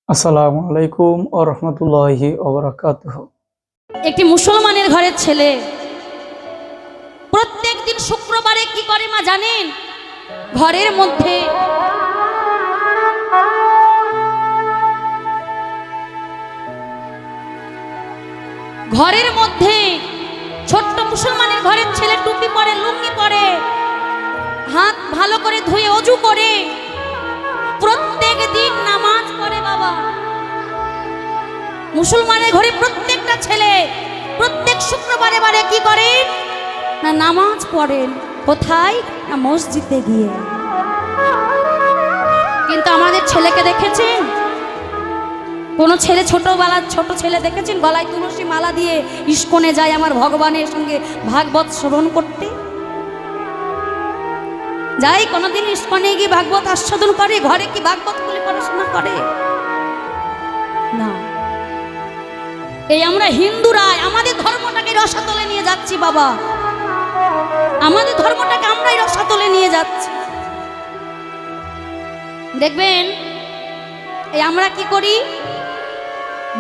আসসালামু আলাইকুম ওয়া রাহমাতুল্লাহি ওয়া বারাকাতুহু। একটি মুসলমানের ঘরের ছেলে প্রত্যেক দিন শুক্রবারে কি করে মা জানেন? ঘরের মধ্যে ছোট্ট মুসলমানের ঘরের ছেলে টুপি পরে, লুঙ্গি পরে, হাত ভালো করে ধুয়ে ওযু করে প্রত্যেক দিন নামাজ পড়ে। বাবা, মুসলমানের ঘরে প্রত্যেকটা ছেলে প্রত্যেক শুক্রবারে বারে কি করেন না নামাজ পড়েন। কোথায়? না মসজিদে গিয়ে। কিন্তু আমাদের ছেলেকে দেখেছেন? কোন ছেলে ছোট ছেলে দেখেছেন গলায় তুলসী মালা দিয়ে ইস্কনে যায় আমার ভগবানের সঙ্গে ভাগবত শ্রবণ করতে? যাই কোনদিন ইস্কনে গিয়ে ভাগবত আস্বাদন করে? ঘরে কি ভাগবত খুলে পড়াশোনা করে? না। এই আমরা হিন্দুরা আমাদের ধর্মটাকে রসাতলে নিয়ে যাচ্ছি। বাবা, আমাদের ধর্মটাকে আমরাই রসাতলে নিয়ে যাচ্ছি। দেখবেন এই আমরা কি করি?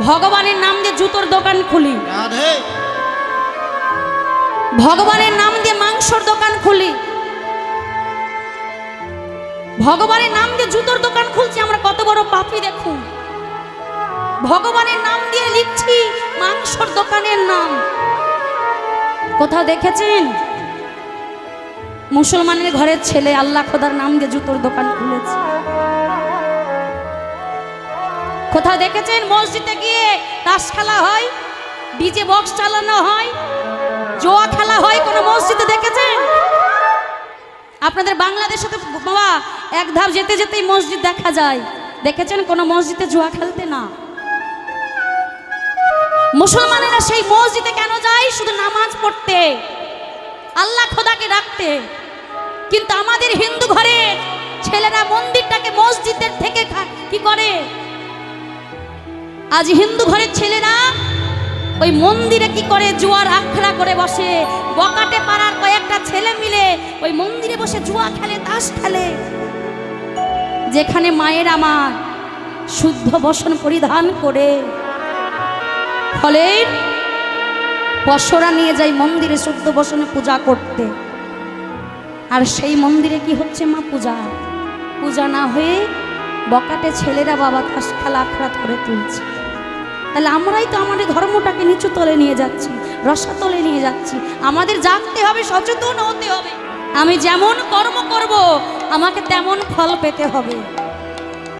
ভগবানের নাম দিয়ে জুতোর দোকান খুলি, ভগবানের নাম দিয়ে মাংসর দোকান খুলি, ভগবানের নাম দিয়ে জুতোর দোকান খুলছি। আমরা কত বড় পাপী দেখুন। ভগবানের নাম দিয়ে লিখছি মাংসর দোকানের নাম। কোথাও দেখেছেন মুসলমানের ঘরের ছেলে আল্লাহ খোদার নাম দিয়ে জুতোর দোকান খুলেছে? কোথাও দেখেছেন মসজিদে গিয়ে তাস খেলা হয়, ডিজে বক্স চালানো হয়, জোয়া খেলা হয়? কোনো মসজিদে দেখেছেন? আপনাদের বাংলাদেশে তো বাবা এক ধাপ যেতে যেতেই মসজিদ দেখা যায়। দেখেছেন কোনো মসজিদে জুয়া খেলতে? না। মুসলমানেরা সেই মসজিদে কেন যায়? শুধু নামাজ পড়তে, আল্লাহ খোদাকে ডাকতে। কিন্তু আমাদের হিন্দু ঘরে ছেলেরা মন্দিরটাকে মসজিদের থেকে কি করে? আজ হিন্দু ঘরের ছেলেরা ওই মন্দিরে কি করে? জুয়ার আখড়া করে বসে। বকাটে পাড়ার কয়েকটা ছেলে মিলে ওই মন্দিরে বসে জুয়া খেলে, তাস খেলে। যেখানে মায়ের আমার শুদ্ধ বসন পরিধান করে ফলের পশরা নিয়ে যায় মন্দিরে শুদ্ধ বসনে পূজা করতে। আর সেই মন্দিরে কি হচ্ছে মা? পূজা না হয়ে বকাটে ছেলেরা বাবা তাস খেলা আখড়া করে তুলছে। তাহলে আমরাই তো আমাদের ধর্মটাকে নিচু তলে নিয়ে যাচ্ছি, রসাতলে নিয়ে যাচ্ছি। আমাদের জাগতে হবে, সচেতন হতে হবে। আমি যেমন কর্ম করব আমাকে তেমন ফল পেতে হবে।